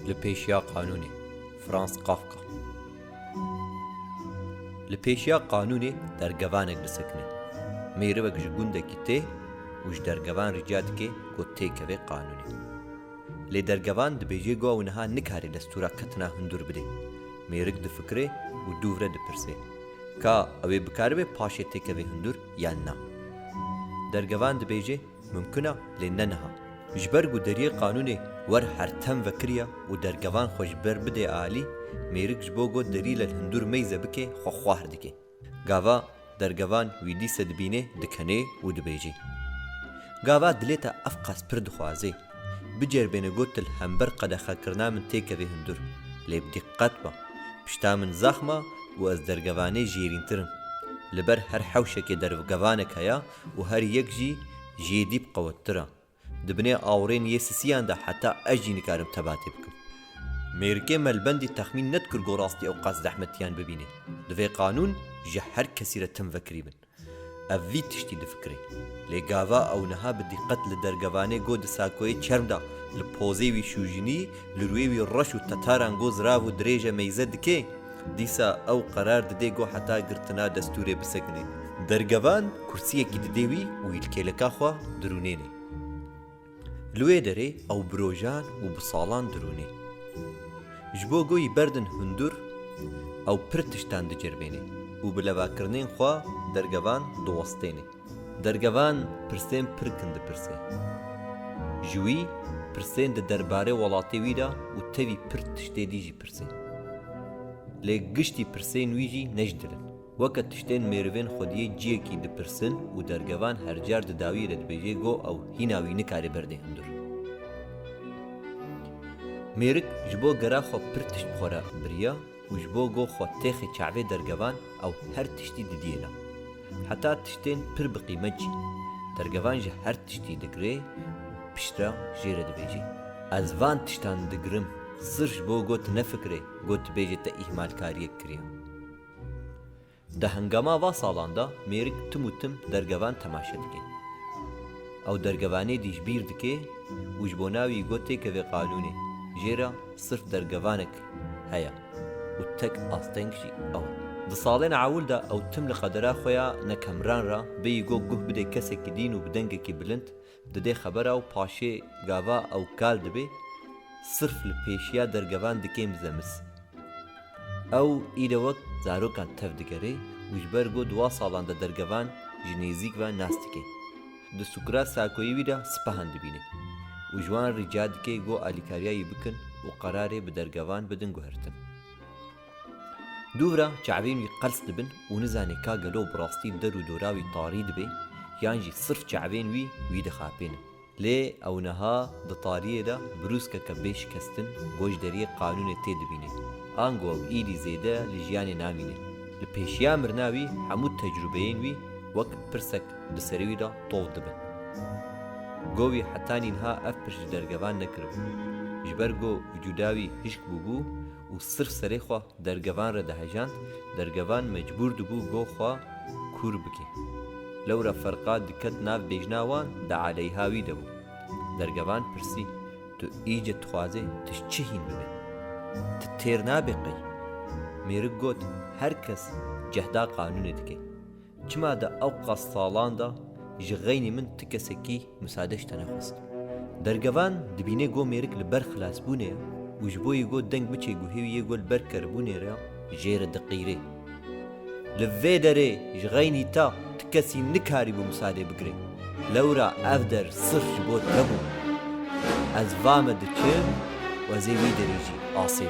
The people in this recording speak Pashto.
لپیشیا قانونی فرانس قافقا لپیشیا قانونی درگوانک بسکنه میره وک جگوندکی ته وش درگوان رجاد که گوته که قانونی لی درگوان دبیجی گو و نها نکاری دستورا کتنا هندور بده میرک دفکره و دوره دپرسه که اوی بکاره به پاشه تکه هندور یا نه درگوان دبیجی ممکنه لی ننها جبرگو دری قانونی ور هر تم وکریا و درگوان خوش بر بده عالی میرک جبوگو دری للهندور میزه بکه خواه دکه گاوا درگوان ویدی سدبینه دکنه و دبیجی گاوا دلیتا افقاس پرد خوازه بجر بین گوتل همبر قدخه کرنا من تیکه به هندور لی بدقت با پشتا من زخمه و از درگوانه جیرین ترم لبر هر حوشه که درگوانه کیا و هر یک جی دیب قوت تره دبنه آورین یه سیان ده حتی اجی نکارم تباتی بکم میرکه ملبندی تخمین ندکر گوراستی او قصد احمدیان ببینه دوی قانون جه هر کسی را تم فکری بن اوی تشتی دفکری لگاوا او نها بدقت لدرگوانه گود ساکوی چرم دا لپوزی وی شوجینی لروی وی رش و تتاران گوز راو و دریجه میزد که دیسا او قرار دده گو حتا گرتنا دستوری بسکنه درگوان کرسیه که ددهوی و ایلکیلکا خواه درونه نه لوی دره او بروجان و بسالان درونه جبو گوی بردن هندور او پرتشتان دجربینه و بلواکرنین خواه درگوان دوستینه درگوان پرسین پرکند پرسه جوی پرسین ده درباره ولاتی ویدا و تاوی پرتشتی دیجی پرسه لی گشتی پرسین ویجی نجدلن وقت تشتین میروین خودیه جیه کی ده پرسن و درگوان هر جار ده داوی رد بیجه گو او هیناوی نکاری برده هندور میرک جبو گرا خو پرتش بخورا بریا و جبو گو خو تیخ چعوه درگوان او هر تشتی ددینا حتی تشتین پر بقیمت جی درگوان جه هر تشتی دگره پشترا جیره دبیجی از وان تشتان دگرم سرش بو گوت نفکره گوت بیجه تا احمال کاریه کریا ده هنگاما و سالاندا میرک تم درگوان تماشه دکن او درگوانه دیش بیر دکه و جبوناوی گوته که وی قانونه جيرا صرف درگوانك هيا وتك أستنكشي أو دصالين عاول دا أو تم لقدرا خويا نكمران را بيجو جوه بدي كسك دين وبدنجك بلنت ددي خبره و باشي غاوا أو كال دبي صرف لبيشيا درگوان دكيم زمس أو إيدا وقت زارو كان تفدقري وجبرگو دوا سالان دا درگوان جنيزيك و ناستكي دو سكرا ساكوي ويدا سپهان دبيني و جوان رجاد که گو آلیکاریایی بکن و قراره به درگوان بدن گوهرتن دورا چعبین وی قرص دبن و نزانه که گلو براستی در و دوراوی طاری دبی یعنی صرف چعبین وی دخابین لی او نها ده طاریه ده بروز که بیش کستن گوش داری قانون تی دبینه آنگو او ایدی زیده لجیان نامینه لپیشیا مرناوی حمود تجربهین وی وک پرسک دسروی ده طول دبن گوی حتی اینها اف پرش درگوان نکرد جبرگو وجوداوی هشک بو و صرف سری خواه درگوان را دهجاند درگوان مجبور دبو گو خواه کور بکی لورا فرقات دکت ناف بیجناوان دا علیهاوی دبو درگوان پرسی تو ایجت خوازه تش چهین ببین تتیر نابقی میرک گوت هر کس جهدا قانون دکی چما دا اوقاس سالان دا جغيني من تكسكي مساعدش تنفس درگوان دبینه گو میرک لبر خلاص بونه وجبوی گو دنگ بچه گو هیوی گو لبر کربونه را جیر دقیره لفه داره جغيني تا تكسي نکاری بو مساعده بگره لورا افدر صرف جبو تبو از وام دچه و زیوی دریجی آسیب